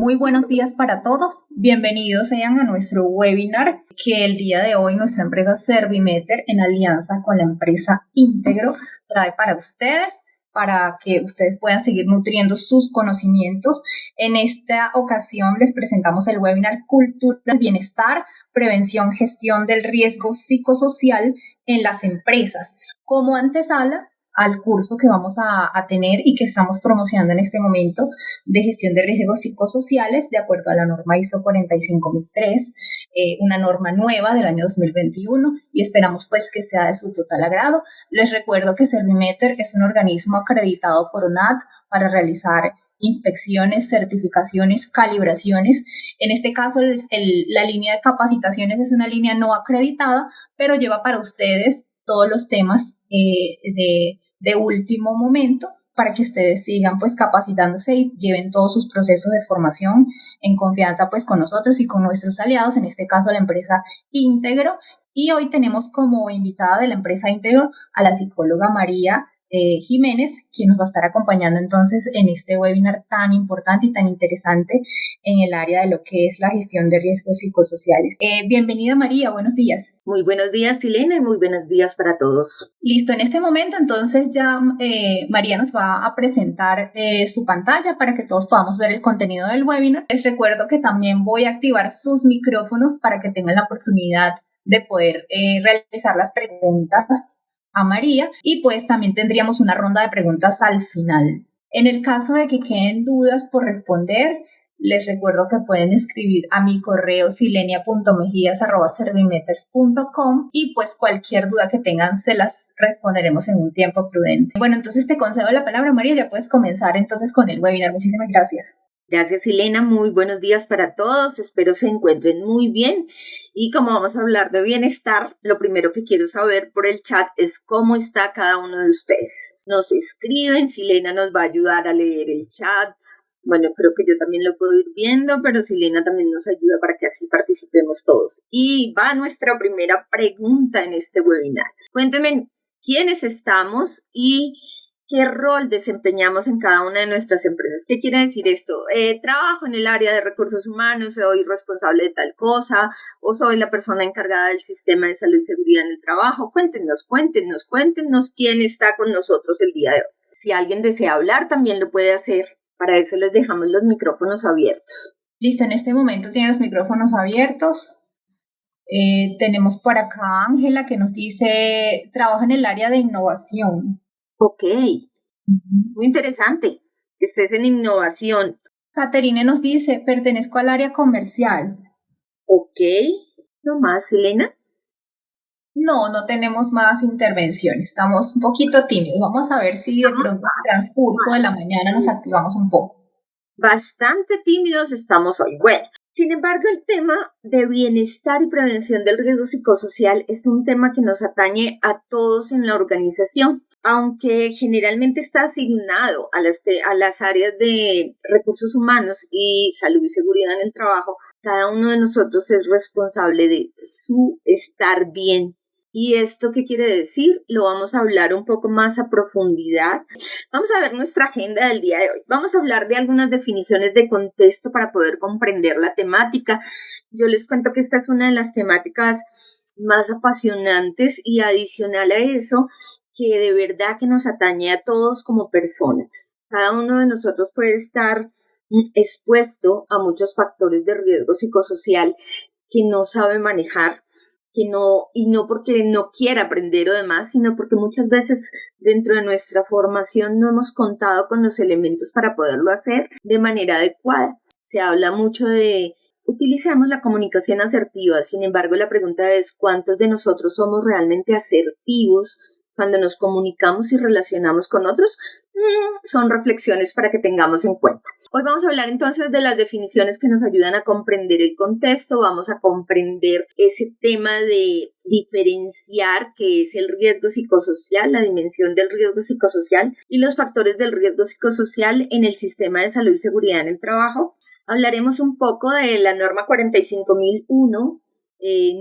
Muy buenos días para todos. Bienvenidos sean a nuestro webinar que el día de hoy nuestra empresa Servimeter en alianza con la empresa Íntegro trae para ustedes, para que ustedes puedan seguir nutriendo sus conocimientos. En esta ocasión les presentamos el webinar Cultura del Bienestar, Prevención, Gestión del Riesgo Psicosocial en las Empresas. Como antesala al curso que vamos a tener y que estamos promocionando en este momento de gestión de riesgos psicosociales de acuerdo a la norma ISO 45003, una norma nueva del año 2021 y esperamos pues que sea de su total agrado. Les recuerdo que Servimeter es un organismo acreditado por ONAT para realizar inspecciones, certificaciones, calibraciones. En este caso, la línea de capacitaciones es una línea no acreditada, pero lleva para ustedes todos los temas de último momento para que ustedes sigan pues capacitándose y lleven todos sus procesos de formación en confianza pues con nosotros y con nuestros aliados, en este caso la empresa Íntegro. Y hoy tenemos como invitada de la empresa Íntegro a la psicóloga María Jiménez, quien nos va a estar acompañando entonces en este webinar tan importante y tan interesante en el área de lo que es la gestión de riesgos psicosociales. Bienvenida María, buenos días. Muy buenos días, Silena, y muy buenos días para todos. Listo, en este momento entonces ya María nos va a presentar su pantalla para que todos podamos ver el contenido del webinar. Les recuerdo que también voy a activar sus micrófonos para que tengan la oportunidad de poder realizar las preguntas a María y pues también tendríamos una ronda de preguntas al final. En el caso de que queden dudas por responder, les recuerdo que pueden escribir a mi correo silenia.mejias@servimeters.com y pues cualquier duda que tengan se las responderemos en un tiempo prudente. Bueno, entonces te concedo la palabra, María, ya puedes comenzar entonces con el webinar. Muchísimas gracias. Gracias, Silena. Muy buenos días para todos. Espero se encuentren muy bien. Y como vamos a hablar de bienestar, lo primero que quiero saber por el chat es cómo está cada uno de ustedes. Nos escriben, Silena nos va a ayudar a leer el chat. Bueno, creo que yo también lo puedo ir viendo, pero Silena también nos ayuda para que así participemos todos. Y va nuestra primera pregunta en este webinar. Cuéntenme quiénes estamos y ¿qué rol desempeñamos en cada una de nuestras empresas? ¿Qué quiere decir esto? Trabajo en el área de recursos humanos, soy responsable de tal cosa, o soy la persona encargada del sistema de salud y seguridad en el trabajo. Cuéntenos quién está con nosotros el día de hoy. Si alguien desea hablar, también lo puede hacer. Para eso les dejamos los micrófonos abiertos. Listo, en este momento tienen los micrófonos abiertos. Tenemos por acá a Ángela que nos dice, trabaja en el área de innovación. Ok, muy interesante que estés en innovación. Caterine nos dice, pertenezco al área comercial. Ok, ¿no más, Selena? No tenemos más intervenciones. Estamos un poquito tímidos. Vamos a ver si de pronto en el transcurso de la mañana nos activamos un poco. Bastante tímidos estamos hoy. Bueno, sin embargo, el tema de bienestar y prevención del riesgo psicosocial es un tema que nos atañe a todos en la organización, aunque generalmente está asignado a las áreas de recursos humanos y salud y seguridad en el trabajo. Cada uno de nosotros es responsable de su estar bien. ¿Y esto qué quiere decir? Lo vamos a hablar un poco más a profundidad. Vamos a ver nuestra agenda del día de hoy. Vamos a hablar de algunas definiciones de contexto para poder comprender la temática. Yo les cuento que esta es una de las temáticas más apasionantes y adicional a eso, que de verdad que nos atañe a todos como personas. Cada uno de nosotros puede estar expuesto a muchos factores de riesgo psicosocial que no sabe manejar, y no porque no quiera aprender o demás, sino porque muchas veces dentro de nuestra formación no hemos contado con los elementos para poderlo hacer de manera adecuada. Se habla mucho de utilizamos la comunicación asertiva, sin embargo la pregunta es ¿cuántos de nosotros somos realmente asertivos cuando nos comunicamos y relacionamos con otros? Son reflexiones para que tengamos en cuenta. Hoy vamos a hablar entonces de las definiciones que nos ayudan a comprender el contexto, vamos a comprender ese tema de diferenciar qué es el riesgo psicosocial, la dimensión del riesgo psicosocial y los factores del riesgo psicosocial en el sistema de salud y seguridad en el trabajo. Hablaremos un poco de la norma 45001,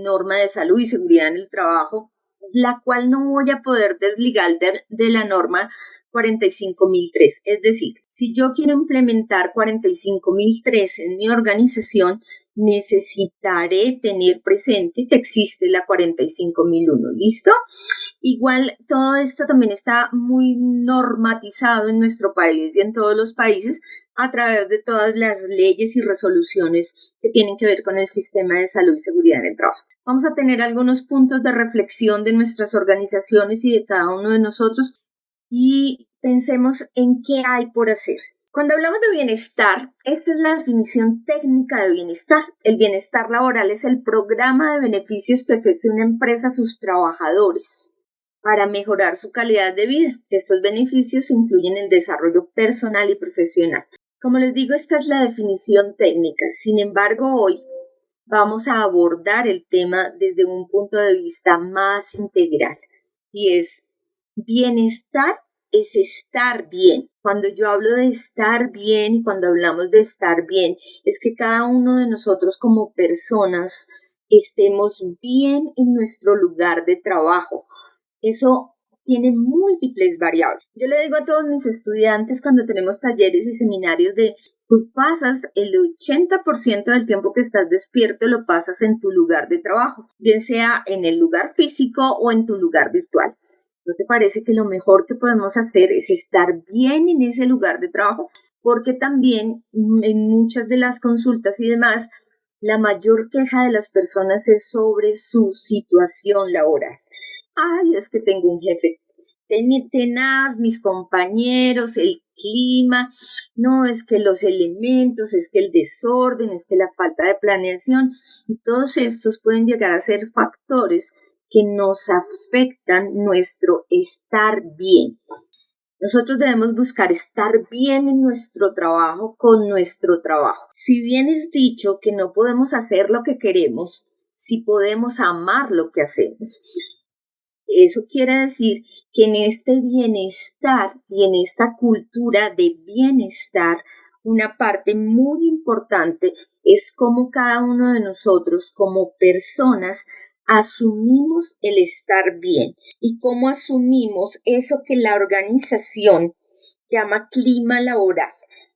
norma de salud y seguridad en el trabajo, la cual no voy a poder desligar de la norma 45003. Es decir, si yo quiero implementar 45003 en mi organización, necesitaré tener presente que existe la 45001. ¿Listo? Igual todo esto también está muy normatizado en nuestro país y en todos los países a través de todas las leyes y resoluciones que tienen que ver con el sistema de salud y seguridad en el trabajo. Vamos a tener algunos puntos de reflexión de nuestras organizaciones y de cada uno de nosotros y pensemos en qué hay por hacer. Cuando hablamos de bienestar, esta es la definición técnica de bienestar. El bienestar laboral es el programa de beneficios que ofrece una empresa a sus trabajadores para mejorar su calidad de vida. Estos beneficios influyen en el desarrollo personal y profesional. Como les digo, esta es la definición técnica. Sin embargo, hoy vamos a abordar el tema desde un punto de vista más integral y es bienestar es estar bien. Cuando yo hablo de estar bien y cuando hablamos de estar bien, es que cada uno de nosotros como personas estemos bien en nuestro lugar de trabajo. Eso tiene múltiples variables. Yo le digo a todos mis estudiantes cuando tenemos talleres y seminarios de tú pasas el 80% del tiempo que estás despierto lo pasas en tu lugar de trabajo, bien sea en el lugar físico o en tu lugar virtual. ¿No te parece que lo mejor que podemos hacer es estar bien en ese lugar de trabajo? Porque también en muchas de las consultas y demás, la mayor queja de las personas es sobre su situación laboral. Ay, es que tengo un jefe tenaz, mis compañeros, el clima, no, es que los elementos, es que el desorden, es que la falta de planeación, y todos estos pueden llegar a ser factores que nos afectan nuestro estar bien. Nosotros debemos buscar estar bien en nuestro trabajo, con nuestro trabajo. Si bien es dicho que no podemos hacer lo que queremos, sí podemos amar lo que hacemos. Eso quiere decir que en este bienestar y en esta cultura de bienestar, una parte muy importante es cómo cada uno de nosotros como personas asumimos el estar bien y cómo asumimos eso que la organización llama clima laboral.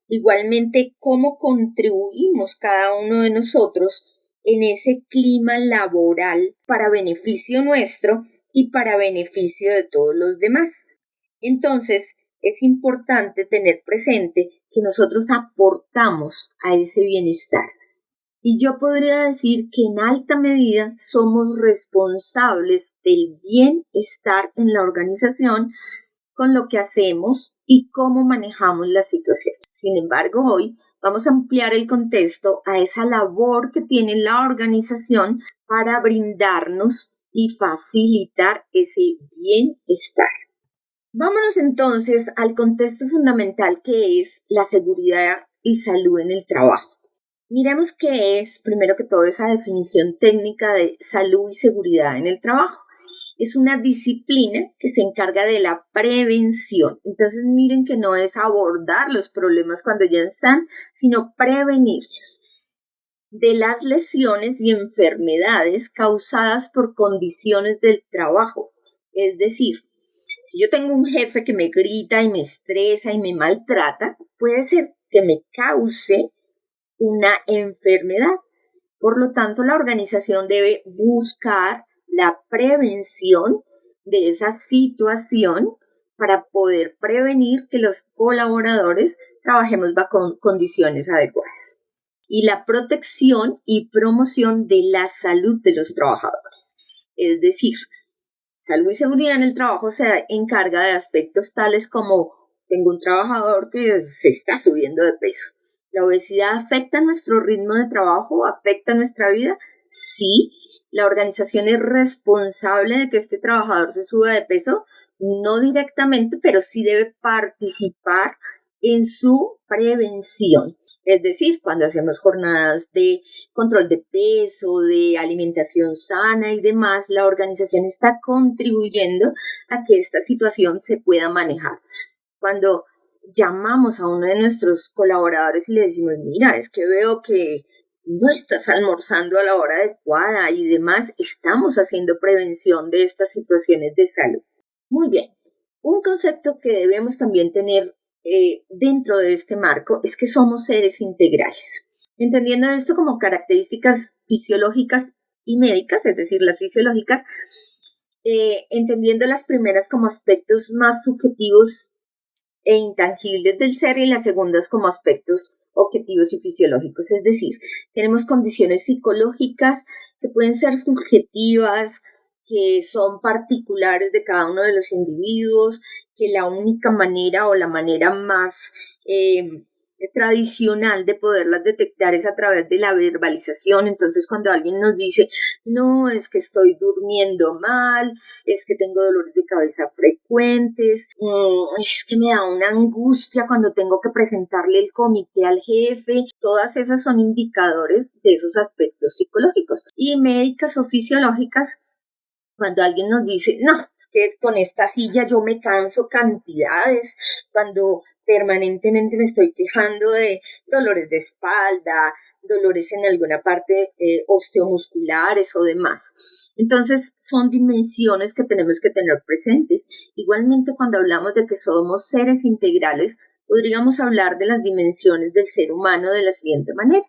Igualmente, cómo contribuimos cada uno de nosotros en ese clima laboral para beneficio nuestro y para beneficio de todos los demás. Entonces, es importante tener presente que nosotros aportamos a ese bienestar. Y yo podría decir que en alta medida somos responsables del bienestar en la organización con lo que hacemos y cómo manejamos las situaciones. Sin embargo, hoy vamos a ampliar el contexto a esa labor que tiene la organización para brindarnos y facilitar ese bienestar. Vámonos entonces al contexto fundamental que es la seguridad y salud en el trabajo. Miremos qué es, primero que todo, esa definición técnica de salud y seguridad en el trabajo. Es una disciplina que se encarga de la prevención. Entonces, miren que no es abordar los problemas cuando ya están, sino prevenirlos de las lesiones y enfermedades causadas por condiciones del trabajo. Es decir, si yo tengo un jefe que me grita y me estresa y me maltrata, puede ser que me cause una enfermedad. Por lo tanto, la organización debe buscar la prevención de esa situación para poder prevenir que los colaboradores trabajemos bajo condiciones adecuadas. Y la protección y promoción de la salud de los trabajadores. Es decir, salud y seguridad en el trabajo se encarga de aspectos tales como tengo un trabajador que se está subiendo de peso. ¿La obesidad afecta nuestro ritmo de trabajo? ¿Afecta nuestra vida? Sí. ¿La organización es responsable de que este trabajador se suba de peso? No directamente, pero sí debe participar en su prevención. Es decir, cuando hacemos jornadas de control de peso, de alimentación sana y demás, la organización está contribuyendo a que esta situación se pueda manejar. Cuando llamamos a uno de nuestros colaboradores y le decimos, mira, es que veo que no estás almorzando a la hora adecuada y demás, estamos haciendo prevención de estas situaciones de salud. Muy bien. Un concepto que debemos también tener dentro de este marco es que somos seres integrales. Entendiendo esto como características fisiológicas y médicas, es decir, las fisiológicas, entendiendo las primeras como aspectos más subjetivos e intangibles del ser y las segundas como aspectos objetivos y fisiológicos. Es decir, tenemos condiciones psicológicas que pueden ser subjetivas, que son particulares de cada uno de los individuos, que la única manera o la manera más tradicional de poderlas detectar es a través de la verbalización. Entonces, cuando alguien nos dice, no, es que estoy durmiendo mal, es que tengo dolores de cabeza frecuentes, es que me da una angustia cuando tengo que presentarle el comité al jefe, todas esas son indicadores de esos aspectos psicológicos. Y médicas o fisiológicas, cuando alguien nos dice, no, es que con esta silla yo me canso cantidades, cuando permanentemente me estoy quejando de dolores de espalda, dolores en alguna parte osteomusculares o demás. Entonces, son dimensiones que tenemos que tener presentes. Igualmente, cuando hablamos de que somos seres integrales, podríamos hablar de las dimensiones del ser humano de la siguiente manera: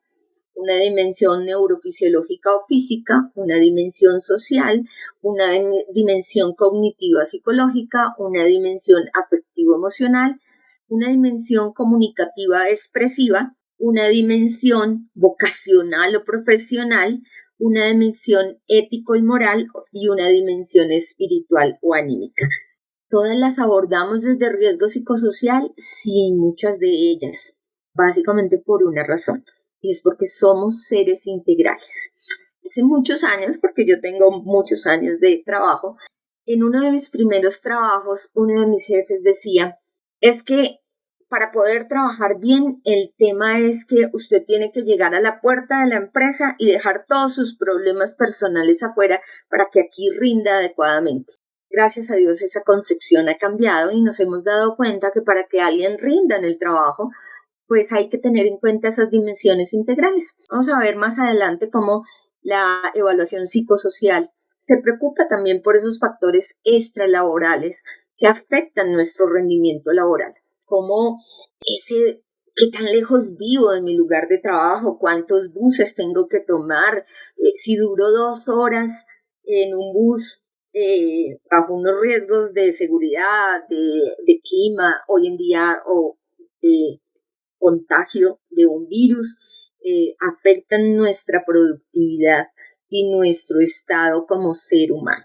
una dimensión neurofisiológica o física, una dimensión social, una dimensión cognitiva psicológica, una dimensión afectivo-emocional, una dimensión comunicativa expresiva, una dimensión vocacional o profesional, una dimensión ético y moral y una dimensión espiritual o anímica. Todas las abordamos desde riesgo psicosocial, sí, muchas de ellas, básicamente por una razón, y es porque somos seres integrales. Hace muchos años, porque yo tengo muchos años de trabajo, en uno de mis primeros trabajos, uno de mis jefes decía, es que para poder trabajar bien, el tema es que usted tiene que llegar a la puerta de la empresa y dejar todos sus problemas personales afuera para que aquí rinda adecuadamente. Gracias a Dios esa concepción ha cambiado y nos hemos dado cuenta que para que alguien rinda en el trabajo, pues hay que tener en cuenta esas dimensiones integrales. Vamos a ver más adelante cómo la evaluación psicosocial se preocupa también por esos factores extralaborales que afectan nuestro rendimiento laboral, como qué tan lejos vivo de mi lugar de trabajo, cuántos buses tengo que tomar, si duro 2 horas en un bus bajo unos riesgos de seguridad, de clima, hoy en día, o de contagio de un virus, afectan nuestra productividad y nuestro estado como ser humano.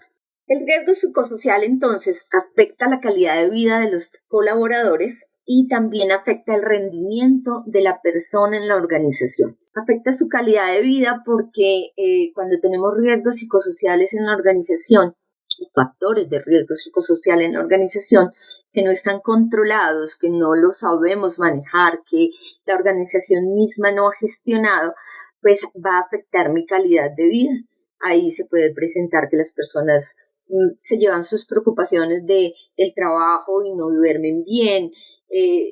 El riesgo psicosocial entonces afecta la calidad de vida de los colaboradores y también afecta el rendimiento de la persona en la organización. Afecta su calidad de vida porque cuando tenemos riesgos psicosociales en la organización, factores de riesgo psicosocial en la organización que no están controlados, que no lo sabemos manejar, que la organización misma no ha gestionado, pues va a afectar mi calidad de vida. Ahí se puede presentar que las personas se llevan sus preocupaciones del trabajo y no duermen bien,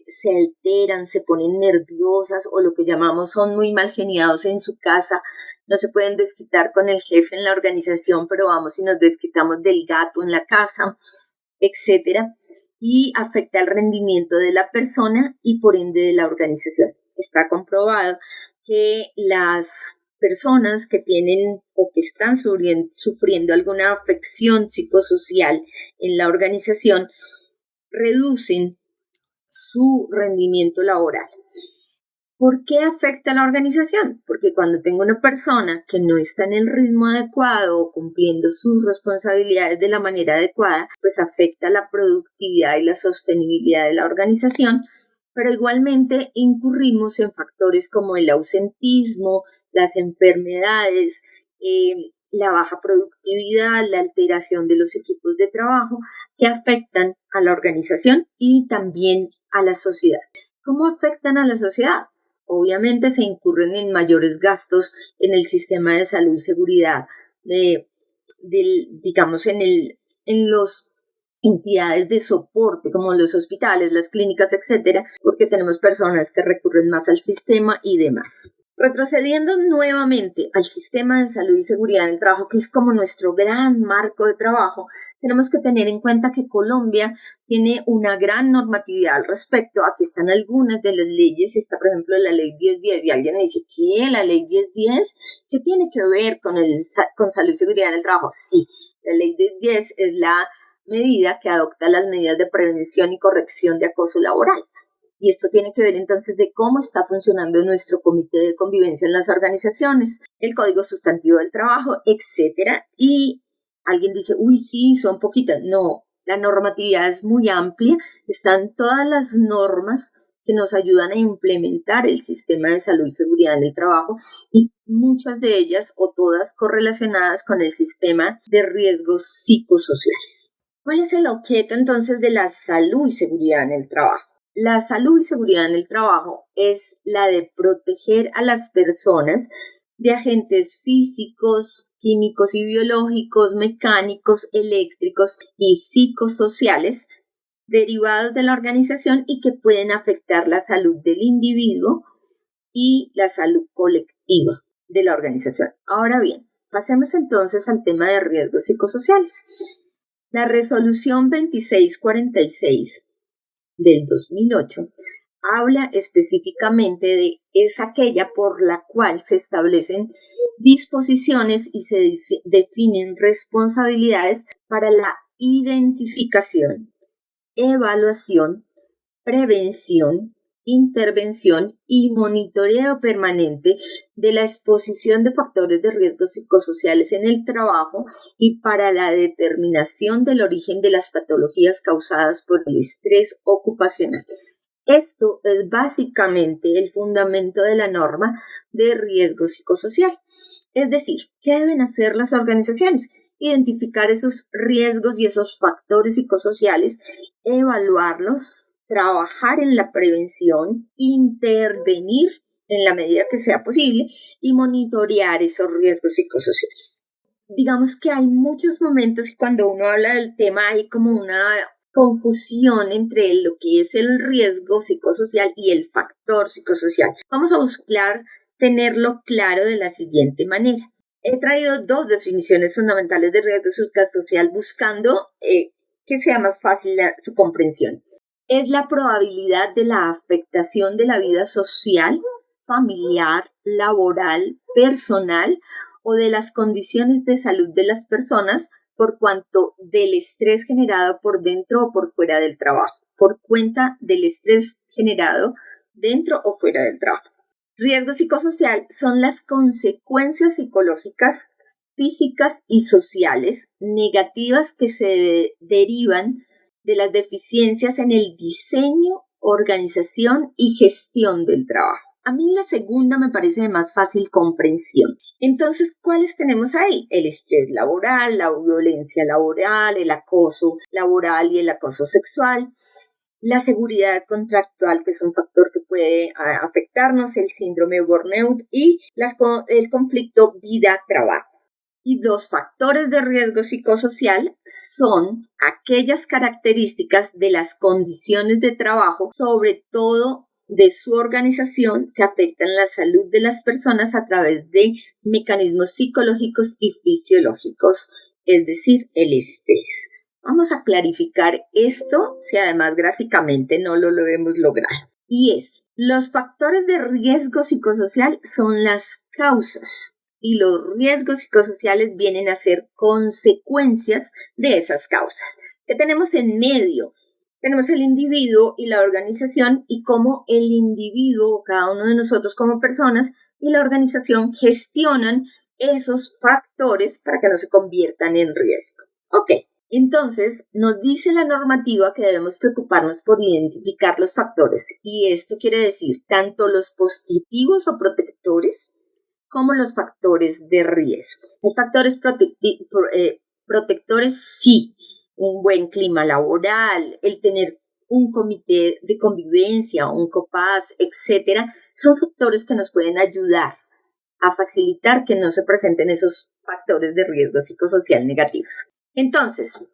se alteran, se ponen nerviosas o lo que llamamos son muy mal geniados en su casa, no se pueden desquitar con el jefe en la organización, pero vamos y nos desquitamos del gato en la casa, etcétera, y afecta el rendimiento de la persona y por ende de la organización. Está comprobado que las personas que tienen o que están sufriendo alguna afección psicosocial en la organización reducen su rendimiento laboral. ¿Por qué afecta a la organización? Porque cuando tengo una persona que no está en el ritmo adecuado o cumpliendo sus responsabilidades de la manera adecuada, pues afecta la productividad y la sostenibilidad de la organización, pero igualmente incurrimos en factores como el ausentismo, las enfermedades, la baja productividad, la alteración de los equipos de trabajo que afectan a la organización y también a la sociedad. ¿Cómo afectan a la sociedad? Obviamente se incurren en mayores gastos en el sistema de salud y seguridad, digamos, en los entidades de soporte como los hospitales, las clínicas, etcétera, porque tenemos personas que recurren más al sistema y demás. Retrocediendo nuevamente al sistema de salud y seguridad en el trabajo, que es como nuestro gran marco de trabajo, tenemos que tener en cuenta que Colombia tiene una gran normatividad al respecto. Aquí están algunas de las leyes. Está, por ejemplo, la ley 1010. Y alguien me dice, ¿qué? ¿La ley 1010? ¿Qué tiene que ver con salud y seguridad en el trabajo? Sí, la ley 1010 es la medida que adopta las medidas de prevención y corrección de acoso laboral. Y esto tiene que ver entonces de cómo está funcionando nuestro comité de convivencia en las organizaciones, el código sustantivo del trabajo, etcétera. Y alguien dice, uy, sí, son poquitas. No, la normatividad es muy amplia, están todas las normas que nos ayudan a implementar el sistema de salud y seguridad en el trabajo y muchas de ellas o todas correlacionadas con el sistema de riesgos psicosociales. ¿Cuál es el objeto entonces de la salud y seguridad en el trabajo? La salud y seguridad en el trabajo es la de proteger a las personas de agentes físicos, químicos y biológicos, mecánicos, eléctricos y psicosociales derivados de la organización y que pueden afectar la salud del individuo y la salud colectiva de la organización. Ahora bien, pasemos entonces al tema de riesgos psicosociales. La resolución 2646 del 2008 habla específicamente es aquella por la cual se establecen disposiciones y se definen responsabilidades para la identificación, evaluación, prevención, intervención y monitoreo permanente de la exposición de factores de riesgos psicosociales en el trabajo y para la determinación del origen de las patologías causadas por el estrés ocupacional. Esto es básicamente el fundamento de la norma de riesgo psicosocial. Es decir, ¿qué deben hacer las organizaciones? Identificar esos riesgos y esos factores psicosociales, evaluarlos, trabajar en la prevención, intervenir en la medida que sea posible y monitorear esos riesgos psicosociales. Digamos que hay muchos momentos cuando uno habla del tema hay como una confusión entre lo que es el riesgo psicosocial y el factor psicosocial. Vamos a buscar tenerlo claro de la siguiente manera. He traído dos definiciones fundamentales de riesgo psicosocial buscando que sea más fácil su comprensión. Es la probabilidad de la afectación de la vida social, familiar, laboral, personal o de las condiciones de salud de las personas por cuanto del estrés generado por dentro o por fuera del trabajo, por cuenta del estrés generado dentro o fuera del trabajo. Riesgo psicosocial son las consecuencias psicológicas, físicas y sociales negativas que se derivan de las deficiencias en el diseño, organización y gestión del trabajo. A mí la segunda me parece de más fácil comprensión. Entonces, ¿cuáles tenemos ahí? El estrés laboral, la violencia laboral, el acoso laboral y el acoso sexual, la seguridad contractual, que es un factor que puede afectarnos, el síndrome burnout y el conflicto vida-trabajo. Y dos factores de riesgo psicosocial son aquellas características de las condiciones de trabajo, sobre todo de su organización, que afectan la salud de las personas a través de mecanismos psicológicos y fisiológicos, es decir, el estrés. Vamos a clarificar esto si además gráficamente no lo hemos logrado. Y los factores de riesgo psicosocial son las causas y los riesgos psicosociales vienen a ser consecuencias de esas causas. ¿Qué tenemos en medio? Tenemos el individuo y la organización y cómo el individuo, cada uno de nosotros como personas y la organización gestionan esos factores para que no se conviertan en riesgo. Ok, entonces nos dice la normativa que debemos preocuparnos por identificar los factores y esto quiere decir tanto los positivos o protectores como los factores de riesgo. Hay factores protectores, sí, un buen clima laboral, el tener un comité de convivencia, un COPAS, etcétera, son factores que nos pueden ayudar a facilitar que no se presenten esos factores de riesgo psicosocial negativos. Entonces,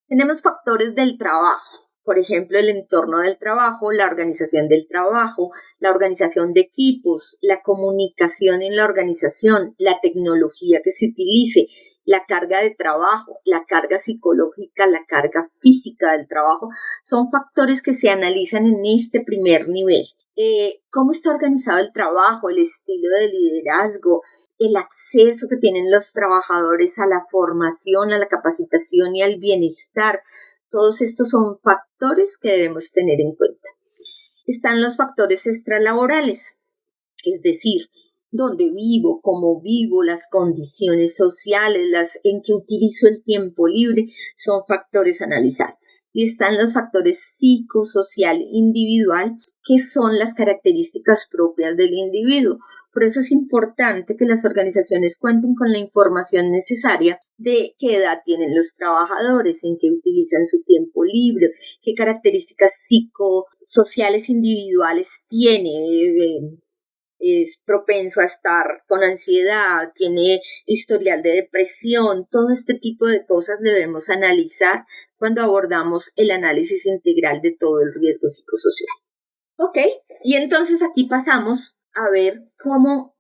tenemos factores del trabajo. Por ejemplo, el entorno del trabajo, la organización del trabajo, la organización de equipos, la comunicación en la organización, la tecnología que se utilice, la carga de trabajo, la carga psicológica, la carga física del trabajo, son factores que se analizan en este primer nivel. ¿Cómo está organizado el trabajo, el estilo de liderazgo, el acceso que tienen los trabajadores a la formación, a la capacitación y al bienestar? Todos estos son factores que debemos tener en cuenta. Están los factores extralaborales, es decir, dónde vivo, cómo vivo, las condiciones sociales, en que utilizo el tiempo libre, son factores a analizar. Y están los factores psicosocial individual, que son las características propias del individuo. Por eso es importante que las organizaciones cuenten con la información necesaria de qué edad tienen los trabajadores, en qué utilizan su tiempo libre, qué características psicosociales individuales tiene, es propenso a estar con ansiedad, tiene historial de depresión, todo este tipo de cosas debemos analizar cuando abordamos el análisis integral de todo el riesgo psicosocial. Ok, y entonces aquí pasamos a ver cómo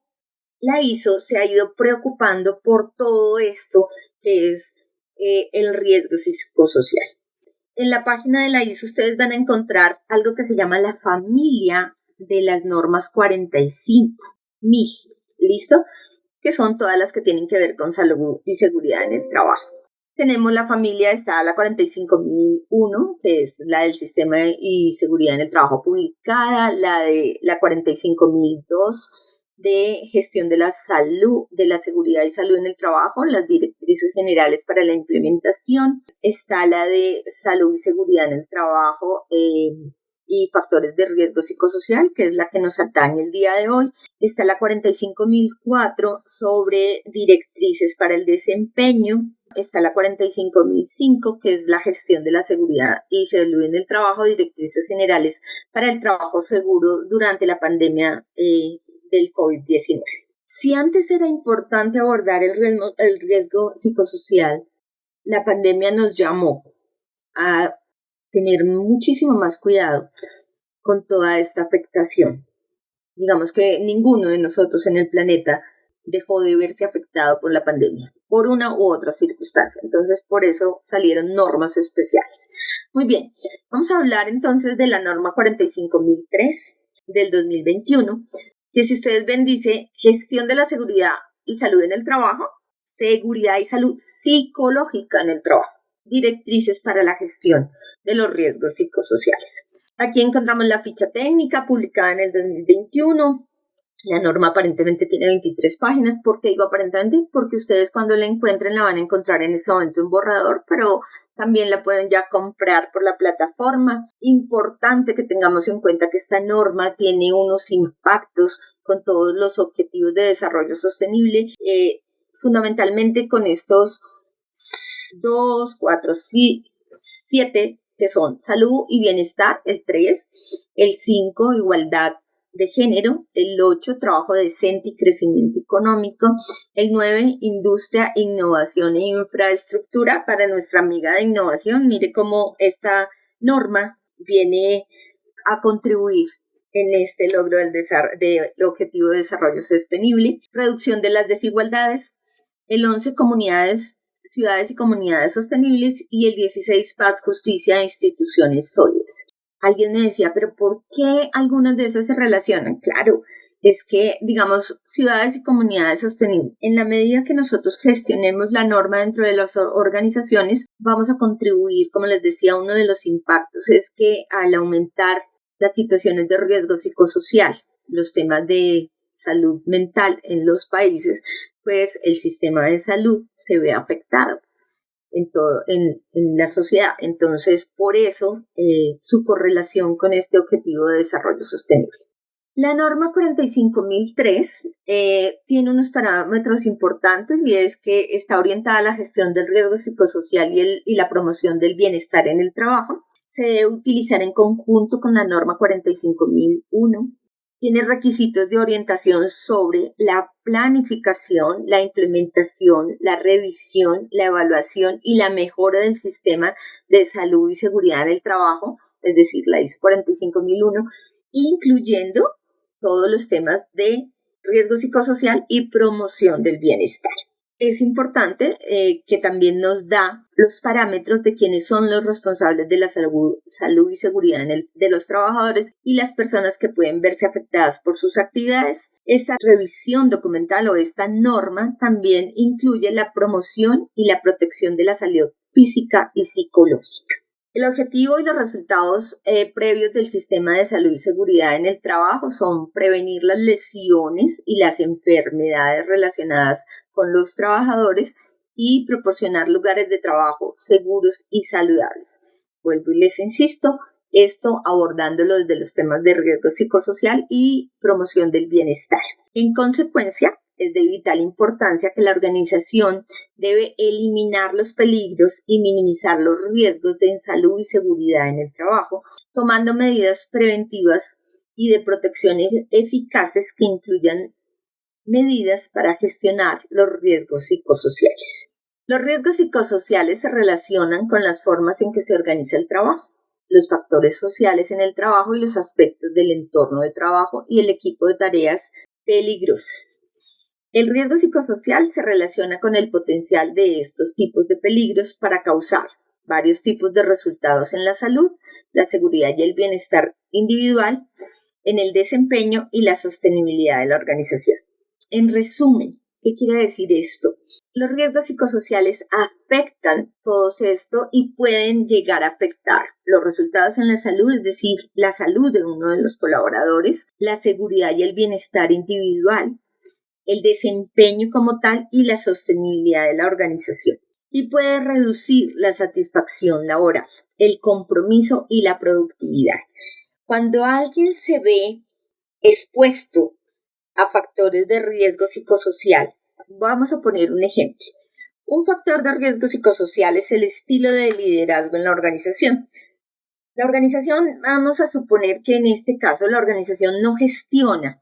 la ISO se ha ido preocupando por todo esto que es el riesgo psicosocial. En la página de la ISO ustedes van a encontrar algo que se llama la familia de las normas 45.000, ¿listo? Que son todas las que tienen que ver con salud y seguridad en el trabajo. Tenemos la familia, está la 45.001, que es la del sistema y seguridad en el trabajo publicada, la de la 45.002 de gestión de la salud, de la seguridad y salud en el trabajo, las directrices generales para la implementación. Está la de salud y seguridad en el trabajo y factores de riesgo psicosocial, que es la que nos atañe el día de hoy. Está la 45.004 sobre directrices para el desempeño. Está la 45.005, que es la gestión de la seguridad y salud en el trabajo, directrices generales para el trabajo seguro durante la pandemia del COVID-19. Si antes era importante abordar el riesgo psicosocial, la pandemia nos llamó a tener muchísimo más cuidado con toda esta afectación. Digamos que ninguno de nosotros en el planeta dejó de verse afectado por la pandemia, por una u otra circunstancia. Entonces, por eso salieron normas especiales. Muy bien, vamos a hablar entonces de la norma 45.003 del 2021, que si ustedes ven dice gestión de la seguridad y salud en el trabajo, seguridad y salud psicológica en el trabajo, directrices para la gestión de los riesgos psicosociales. Aquí encontramos la ficha técnica publicada en el 2021. La norma aparentemente tiene 23 páginas. ¿Por qué digo aparentemente? Porque ustedes cuando la encuentren la van a encontrar en este momento en borrador, pero también la pueden ya comprar por la plataforma. Importante que tengamos en cuenta que esta norma tiene unos impactos con todos los objetivos de desarrollo sostenible, fundamentalmente con estos 2, 4, 7, que son salud y bienestar, el 3, el 5, igualdad de género, el 8, trabajo decente y crecimiento económico, el 9, industria, innovación e infraestructura. Para nuestra amiga de innovación, mire cómo esta norma viene a contribuir en este logro del objetivo de desarrollo sostenible, reducción de las desigualdades, el 11, ciudades y comunidades sostenibles, y el 16, paz, justicia e instituciones sólidas. Alguien me decía, pero ¿por qué algunas de esas se relacionan? Claro, es que, digamos, ciudades y comunidades sostenibles, en la medida que nosotros gestionemos la norma dentro de las organizaciones, vamos a contribuir, como les decía, uno de los impactos es que al aumentar las situaciones de riesgo psicosocial, los temas de salud mental en los países, pues el sistema de salud se ve afectado en la sociedad. Entonces, por eso su correlación con este objetivo de desarrollo sostenible. La norma 45.003 tiene unos parámetros importantes, y es que está orientada a la gestión del riesgo psicosocial y la promoción del bienestar en el trabajo. Se debe utilizar en conjunto con la norma 45.001. tiene requisitos de orientación sobre la planificación, la implementación, la revisión, la evaluación y la mejora del sistema de salud y seguridad en el trabajo, es decir, la ISO 45001, incluyendo todos los temas de riesgo psicosocial y promoción del bienestar. Es importante que también nos da los parámetros de quiénes son los responsables de la salud y seguridad de los trabajadores y las personas que pueden verse afectadas por sus actividades. Esta revisión documental o esta norma también incluye la promoción y la protección de la salud física y psicológica. El objetivo y los resultados previos del sistema de salud y seguridad en el trabajo son prevenir las lesiones y las enfermedades relacionadas con los trabajadores y proporcionar lugares de trabajo seguros y saludables. Vuelvo y les insisto, esto abordándolo desde los temas de riesgo psicosocial y promoción del bienestar. En consecuencia, es de vital importancia que la organización debe eliminar los peligros y minimizar los riesgos de salud y seguridad en el trabajo, tomando medidas preventivas y de protección eficaces que incluyan medidas para gestionar los riesgos psicosociales. Los riesgos psicosociales se relacionan con las formas en que se organiza el trabajo, los factores sociales en el trabajo y los aspectos del entorno de trabajo y el equipo de tareas peligrosas. El riesgo psicosocial se relaciona con el potencial de estos tipos de peligros para causar varios tipos de resultados en la salud, la seguridad y el bienestar individual, en el desempeño y la sostenibilidad de la organización. En resumen, ¿qué quiere decir esto? Los riesgos psicosociales afectan todo esto y pueden llegar a afectar los resultados en la salud, es decir, la salud de uno de los colaboradores, la seguridad y el bienestar individual, el desempeño como tal y la sostenibilidad de la organización. Y puede reducir la satisfacción laboral, el compromiso y la productividad. Cuando alguien se ve expuesto a factores de riesgo psicosocial, vamos a poner un ejemplo. Un factor de riesgo psicosocial es el estilo de liderazgo en la organización. La organización, vamos a suponer que en este caso la organización no gestiona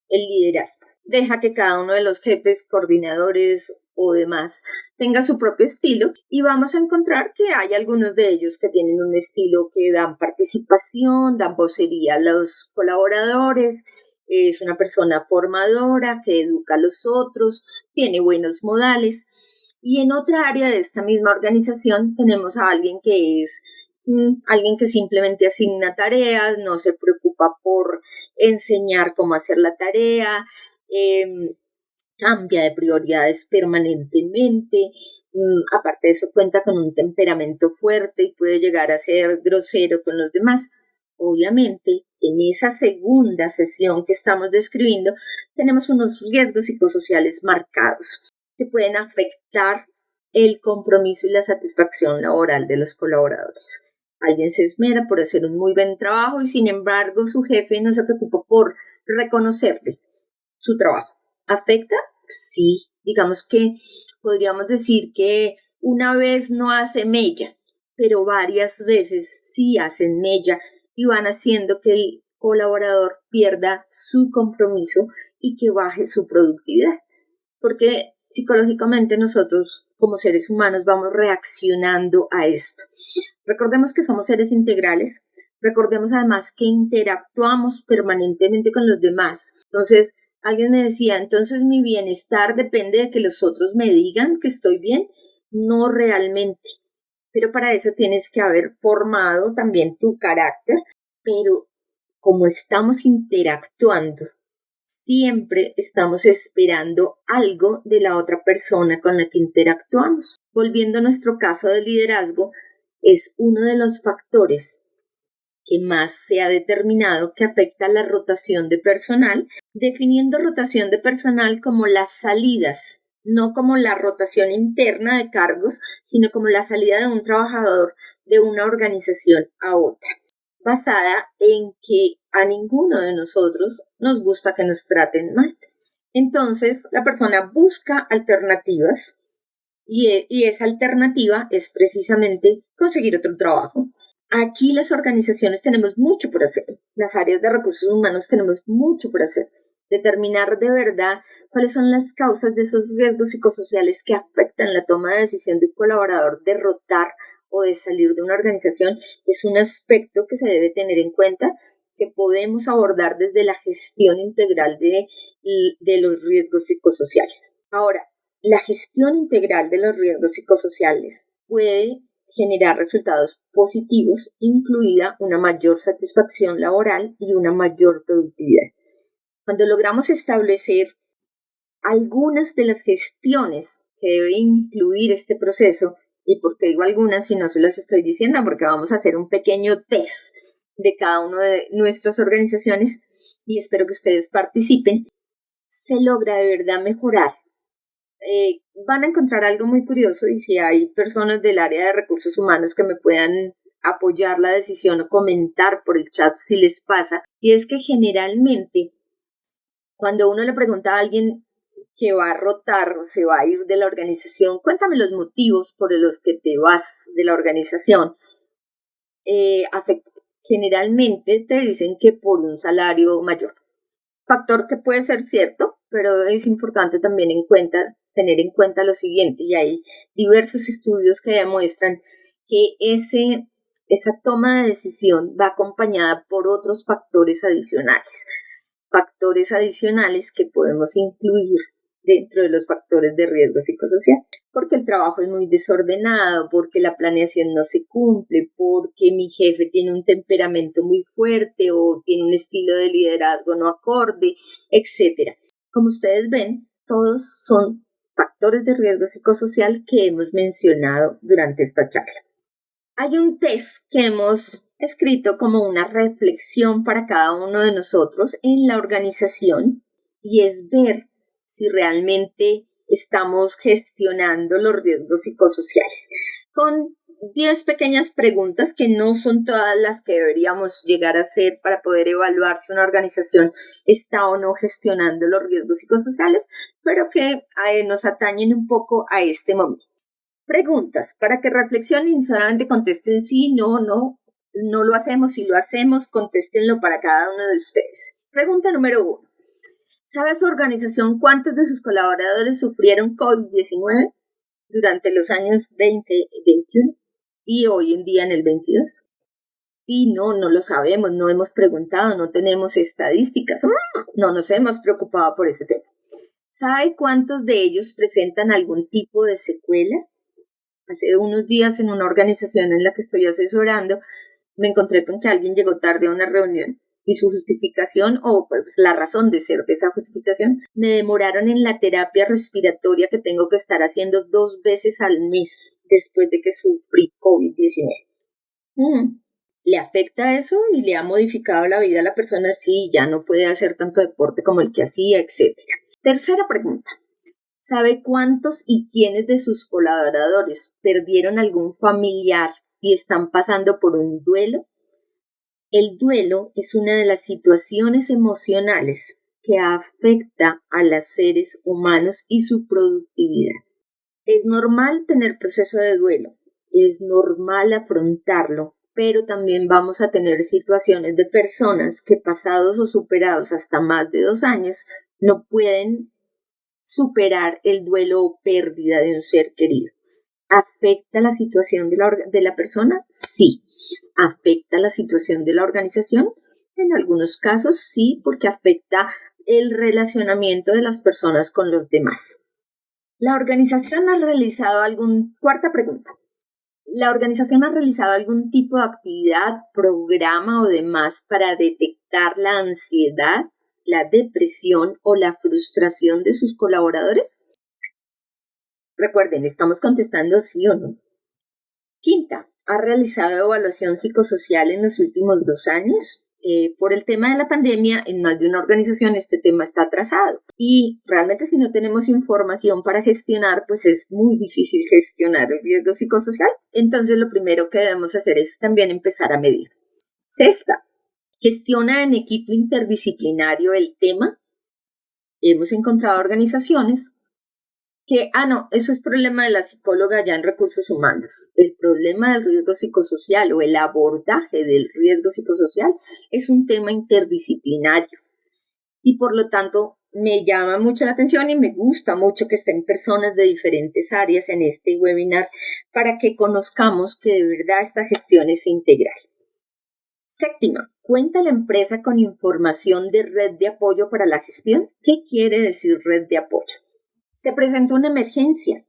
el liderazgo. Deja que cada uno de los jefes, coordinadores o demás tenga su propio estilo y vamos a encontrar que hay algunos de ellos que tienen un estilo que dan participación, dan vocería a los colaboradores, es una persona formadora que educa a los otros, tiene buenos modales. Y en otra área de esta misma organización tenemos a alguien que es alguien que simplemente asigna tareas, no se preocupa por enseñar cómo hacer la tarea, cambia de prioridades permanentemente, aparte de eso cuenta con un temperamento fuerte y puede llegar a ser grosero con los demás. Obviamente, en esa segunda sesión que estamos describiendo, tenemos unos riesgos psicosociales marcados que pueden afectar el compromiso y la satisfacción laboral de los colaboradores. Alguien se esmera por hacer un muy buen trabajo y sin embargo su jefe no se preocupa por reconocerle su trabajo. ¿Afecta? Sí, digamos que podríamos decir que una vez no hace mella, pero varias veces sí hacen mella y van haciendo que el colaborador pierda su compromiso y que baje su productividad. Porque psicológicamente nosotros como seres humanos vamos reaccionando a esto. Recordemos que somos seres integrales, recordemos además que interactuamos permanentemente con los demás. Entonces, alguien me decía, entonces mi bienestar depende de que los otros me digan que estoy bien. No realmente, pero para eso tienes que haber formado también tu carácter, pero como estamos interactuando, siempre estamos esperando algo de la otra persona con la que interactuamos. Volviendo a nuestro caso de liderazgo, es uno de los factores que más se ha determinado que afecta la rotación de personal, definiendo rotación de personal como las salidas, no como la rotación interna de cargos, sino como la salida de un trabajador de una organización a otra, basada en que a ninguno de nosotros nos gusta que nos traten mal. Entonces, la persona busca alternativas y esa alternativa es precisamente conseguir otro trabajo. Aquí las organizaciones tenemos mucho por hacer, las áreas de recursos humanos tenemos mucho por hacer. Determinar de verdad cuáles son las causas de esos riesgos psicosociales que afectan la toma de decisión de un colaborador de rotar o de salir de una organización es un aspecto que se debe tener en cuenta, que podemos abordar desde la gestión integral de los riesgos psicosociales. Ahora, la gestión integral de los riesgos psicosociales puede generar resultados positivos, incluida una mayor satisfacción laboral y una mayor productividad. Cuando logramos establecer algunas de las gestiones que debe incluir este proceso, y por qué digo algunas si no se las estoy diciendo, porque vamos a hacer un pequeño test de cada una de nuestras organizaciones y espero que ustedes participen, se logra de verdad mejorar. Van a encontrar algo muy curioso y si hay personas del área de recursos humanos que me puedan apoyar la decisión o comentar por el chat si les pasa, y es que generalmente cuando uno le pregunta a alguien que va a rotar o se va a ir de la organización, cuéntame los motivos por los que te vas de la organización. Eh, Generalmente te dicen que por un salario mayor. Factor que puede ser cierto, pero es importante también tener en cuenta lo siguiente, y hay diversos estudios que demuestran que esa toma de decisión va acompañada por otros factores adicionales que podemos incluir dentro de los factores de riesgo psicosocial, porque el trabajo es muy desordenado, porque la planeación no se cumple, porque mi jefe tiene un temperamento muy fuerte o tiene un estilo de liderazgo no acorde, etcétera. Como ustedes ven, todos son factores de riesgo psicosocial que hemos mencionado durante esta charla. Hay un test que hemos escrito como una reflexión para cada uno de nosotros en la organización y es ver si realmente estamos gestionando los riesgos psicosociales con 10 pequeñas preguntas que no son todas las que deberíamos llegar a hacer para poder evaluar si una organización está o no gestionando los riesgos psicosociales, pero que nos atañen un poco a este momento. Preguntas para que reflexionen y solamente contesten sí, no lo hacemos. Si lo hacemos, contéstenlo para cada uno de ustedes. Pregunta número 1. ¿Sabe su organización cuántos de sus colaboradores sufrieron COVID-19 durante los años 2021 y hoy en día en el 22? Y no lo sabemos, no hemos preguntado, no tenemos estadísticas, no nos hemos preocupado por ese tema. ¿Sabe cuántos de ellos presentan algún tipo de secuela? Hace unos días en una organización en la que estoy asesorando, me encontré con que alguien llegó tarde a una reunión y su justificación o pues, la razón de ser de esa justificación, me demoraron en la terapia respiratoria que tengo que estar haciendo 2 veces al mes después de que sufrí COVID-19. ¿Le afecta eso y le ha modificado la vida a la persona? Sí, ya no puede hacer tanto deporte como el que hacía, etc. Tercera pregunta. ¿Sabe cuántos y quiénes de sus colaboradores perdieron algún familiar y están pasando por un duelo? El duelo es una de las situaciones emocionales que afecta a los seres humanos y su productividad. Es normal tener proceso de duelo, es normal afrontarlo, pero también vamos a tener situaciones de personas que pasados o superados hasta más de 2 años no pueden superar el duelo o pérdida de un ser querido. ¿Afecta la situación de la persona? Sí. ¿Afecta la situación de la organización? En algunos casos sí, porque afecta el relacionamiento de las personas con los demás. Cuarta pregunta. ¿La organización ha realizado algún tipo de actividad, programa o demás para detectar la ansiedad, la depresión o la frustración de sus colaboradores? Recuerden, estamos contestando sí o no. Quinta, ¿ha realizado evaluación psicosocial en los últimos 2 años? Por el tema de la pandemia, en más de una organización este tema está atrasado. Y realmente si no tenemos información para gestionar, pues es muy difícil gestionar el riesgo psicosocial. Entonces lo primero que debemos hacer es también empezar a medir. Sexta, ¿gestiona en equipo interdisciplinario el tema? Hemos encontrado organizaciones no, eso es problema de la psicóloga ya en recursos humanos. El problema del riesgo psicosocial o el abordaje del riesgo psicosocial es un tema interdisciplinario y por lo tanto me llama mucho la atención y me gusta mucho que estén personas de diferentes áreas en este webinar para que conozcamos que de verdad esta gestión es integral. Séptima, ¿cuenta la empresa con información de red de apoyo para la gestión? ¿Qué quiere decir red de apoyo? Se presenta una emergencia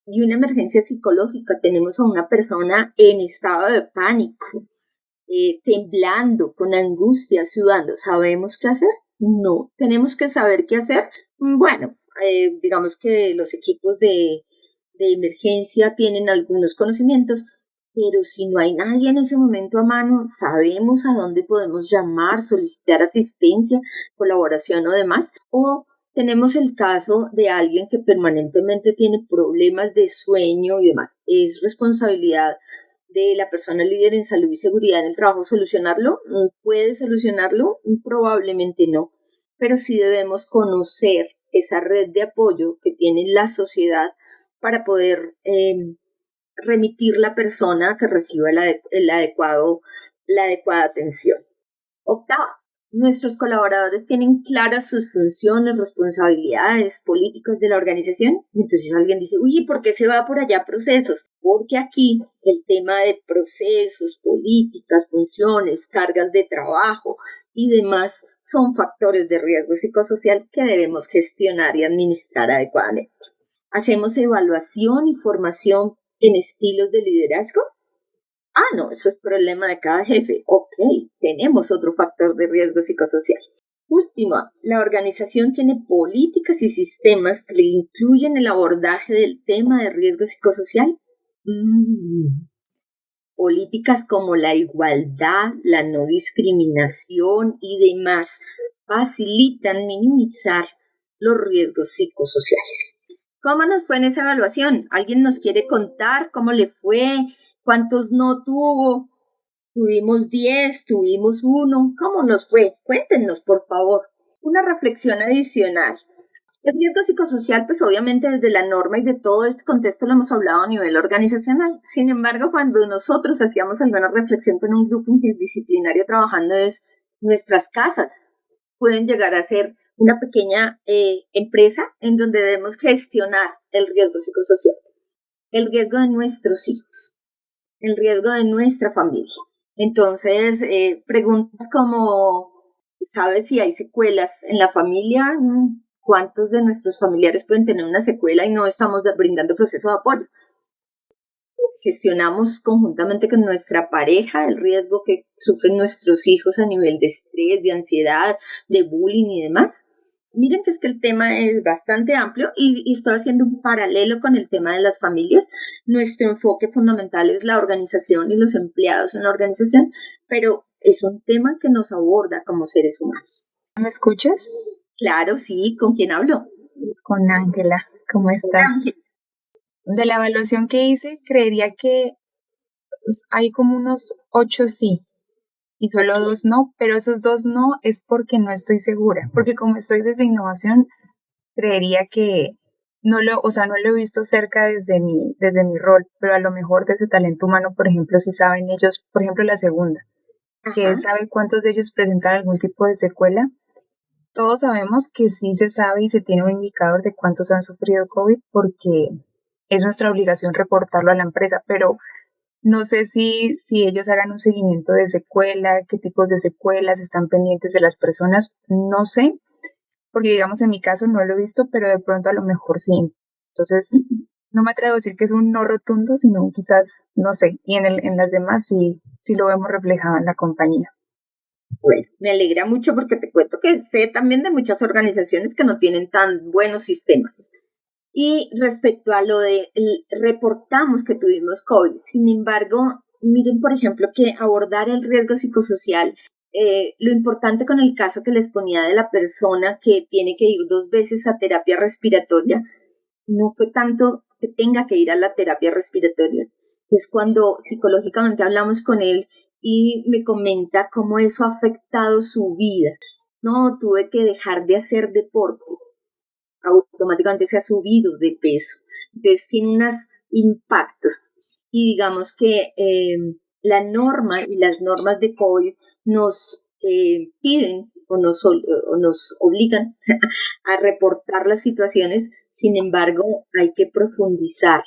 y una emergencia psicológica. Tenemos a una persona en estado de pánico, temblando, con angustia, sudando. ¿Sabemos qué hacer? No. ¿Tenemos que saber qué hacer? Bueno, digamos que los equipos de emergencia tienen algunos conocimientos, pero si no hay nadie en ese momento a mano, sabemos a dónde podemos llamar, solicitar asistencia, colaboración o demás, o tenemos el caso de alguien que permanentemente tiene problemas de sueño y demás. ¿Es responsabilidad de la persona líder en salud y seguridad en el trabajo solucionarlo? ¿Puede solucionarlo? Probablemente no, pero sí debemos conocer esa red de apoyo que tiene la sociedad para poder remitir la persona que reciba la adecuada atención. Octava, nuestros colaboradores tienen claras sus funciones, responsabilidades políticas de la organización. Y entonces alguien dice, uy, ¿por qué se va por allá procesos? Porque aquí el tema de procesos, políticas, funciones, cargas de trabajo y demás son factores de riesgo psicosocial que debemos gestionar y administrar adecuadamente. ¿Hacemos evaluación y formación en estilos de liderazgo? No, eso es problema de cada jefe. Ok, tenemos otro factor de riesgo psicosocial. Última, la organización tiene políticas y sistemas que incluyen el abordaje del tema de riesgo psicosocial. Políticas como la igualdad, la no discriminación y demás facilitan minimizar los riesgos psicosociales. ¿Cómo nos fue en esa evaluación? ¿Alguien nos quiere contar cómo le fue? ¿Cuántos no tuvo? ¿Tuvimos 10? ¿Tuvimos 1? ¿Cómo nos fue? Cuéntenos, por favor. Una reflexión adicional. El riesgo psicosocial, pues obviamente desde la norma y de todo este contexto lo hemos hablado a nivel organizacional. Sin embargo, cuando nosotros hacíamos alguna reflexión con un grupo interdisciplinario trabajando es nuestras casas pueden llegar a ser una pequeña empresa en donde debemos gestionar el riesgo psicosocial, el riesgo de nuestros hijos, el riesgo de nuestra familia. Entonces, preguntas como, ¿sabes si hay secuelas en la familia? ¿Cuántos de nuestros familiares pueden tener una secuela y no estamos brindando proceso de apoyo? Gestionamos conjuntamente con nuestra pareja el riesgo que sufren nuestros hijos a nivel de estrés, de ansiedad, de bullying y demás. Miren que es que el tema es bastante amplio y estoy haciendo un paralelo con el tema de las familias. Nuestro enfoque fundamental es la organización y los empleados en la organización, pero es un tema que nos aborda como seres humanos. ¿Me escuchas? Claro, sí. ¿Con quién hablo? Con Ángela. ¿Cómo estás? Ángela. De la evaluación que hice, creería que hay como unos 8 sí y solo 2 no, pero esos 2 no es porque no estoy segura, porque como estoy desde innovación, creería que no lo he visto cerca desde mi rol, pero a lo mejor desde talento humano, por ejemplo, si saben ellos, por ejemplo, la segunda, que sabe cuántos de ellos presentan algún tipo de secuela. Todos sabemos que sí se sabe y se tiene un indicador de cuántos han sufrido COVID porque es nuestra obligación reportarlo a la empresa, pero no sé si ellos hagan un seguimiento de secuela, qué tipos de secuelas están pendientes de las personas, no sé, porque digamos en mi caso no lo he visto, pero de pronto a lo mejor sí. Entonces, no me atrevo a decir que es un no rotundo, sino quizás, no sé, y en las demás sí lo vemos reflejado en la compañía. Bueno, me alegra mucho porque te cuento que sé también de muchas organizaciones que no tienen tan buenos sistemas. Y respecto a lo de reportamos que tuvimos COVID, sin embargo, miren, por ejemplo, que abordar el riesgo psicosocial, lo importante con el caso que les ponía de la persona que tiene que ir 2 veces a terapia respiratoria, no fue tanto que tenga que ir a la terapia respiratoria, es cuando psicológicamente hablamos con él y me comenta cómo eso ha afectado su vida. No, tuve que dejar de hacer deporte. automáticamente se ha subido de peso. Entonces tiene unos impactos. Y digamos que la norma y las normas de COVID nos piden o nos obligan a reportar las situaciones. Sin embargo, hay que profundizar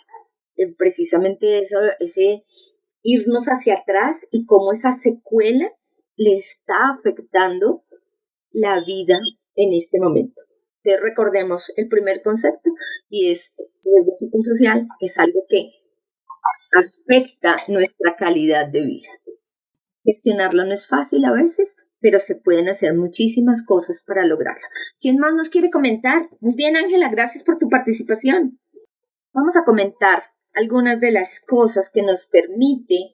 precisamente eso, ese irnos hacia atrás y cómo esa secuela le está afectando la vida en este momento. Entonces recordemos el primer concepto y es riesgo psicosocial, es algo que afecta nuestra calidad de vida. Gestionarlo no es fácil a veces, pero se pueden hacer muchísimas cosas para lograrlo. ¿Quién más nos quiere comentar? Muy bien, Ángela, gracias por tu participación. Vamos a comentar algunas de las cosas que nos permite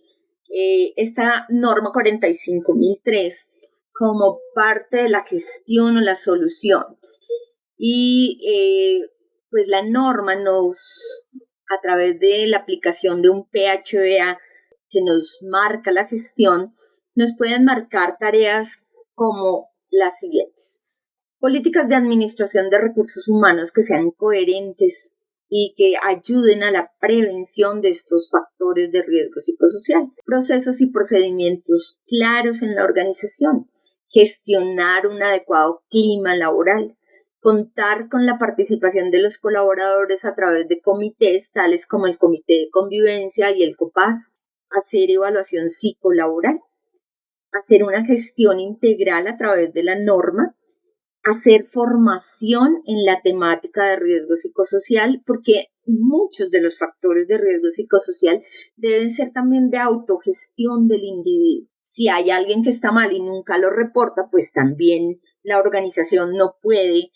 esta norma 45003 como parte de la gestión o la solución. Y pues la norma a través de la aplicación de un PHBA que nos marca la gestión, nos pueden marcar tareas como las siguientes. Políticas de administración de recursos humanos que sean coherentes y que ayuden a la prevención de estos factores de riesgo psicosocial. Procesos y procedimientos claros en la organización. Gestionar un adecuado clima laboral. Contar con la participación de los colaboradores a través de comités tales como el Comité de Convivencia y el COPAS. Hacer evaluación psicolaboral. Hacer una gestión integral a través de la norma. Hacer formación en la temática de riesgo psicosocial, porque muchos de los factores de riesgo psicosocial deben ser también de autogestión del individuo. Si hay alguien que está mal y nunca lo reporta, pues también la organización no puede,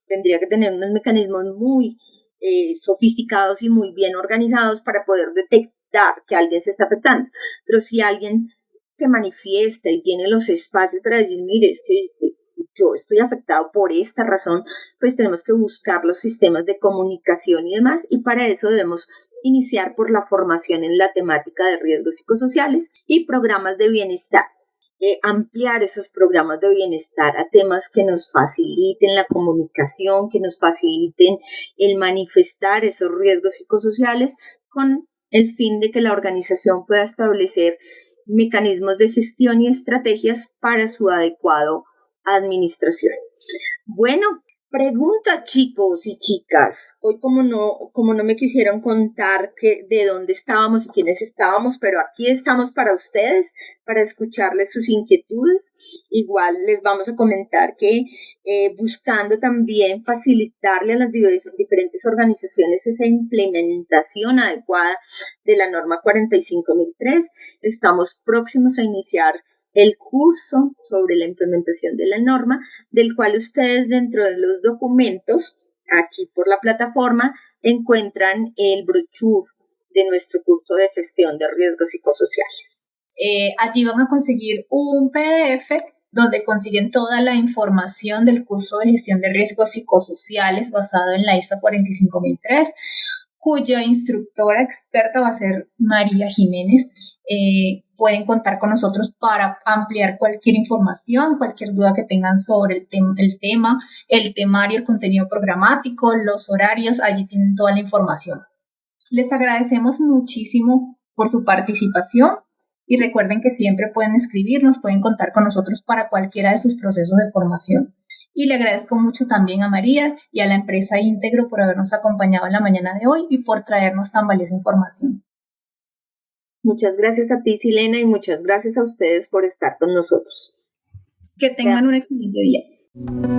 tendría que tener unos mecanismos muy sofisticados y muy bien organizados para poder detectar que alguien se está afectando. Pero si alguien se manifiesta y tiene los espacios para decir, mire, es que yo estoy afectado por esta razón, pues tenemos que buscar los sistemas de comunicación y demás, y para eso debemos iniciar por la formación en la temática de riesgos psicosociales y programas de bienestar. Ampliar esos programas de bienestar a temas que nos faciliten la comunicación, que nos faciliten el manifestar esos riesgos psicosociales con el fin de que la organización pueda establecer mecanismos de gestión y estrategias para su adecuado administración. Bueno, pregunta, chicos y chicas. Hoy como no me quisieron contar de dónde estábamos y quiénes estábamos, pero aquí estamos para ustedes, para escucharles sus inquietudes. Igual les vamos a comentar que buscando también facilitarle a las diferentes organizaciones esa implementación adecuada de la norma 45003, estamos próximos a iniciar el curso sobre la implementación de la norma, del cual ustedes dentro de los documentos, aquí por la plataforma, encuentran el brochure de nuestro curso de gestión de riesgos psicosociales. Allí van a conseguir un PDF donde consiguen toda la información del curso de gestión de riesgos psicosociales basado en la ISO 45003, cuya instructora experta va a ser María Jiménez. Pueden contar con nosotros para ampliar cualquier información, cualquier duda que tengan sobre el tema, el temario, el contenido programático, los horarios, allí tienen toda la información. Les agradecemos muchísimo por su participación y recuerden que siempre pueden escribirnos, pueden contar con nosotros para cualquiera de sus procesos de formación. Y le agradezco mucho también a María y a la empresa Íntegro por habernos acompañado en la mañana de hoy y por traernos tan valiosa información. Muchas gracias a ti, Silena, y muchas gracias a ustedes por estar con nosotros. Que tengan un excelente día.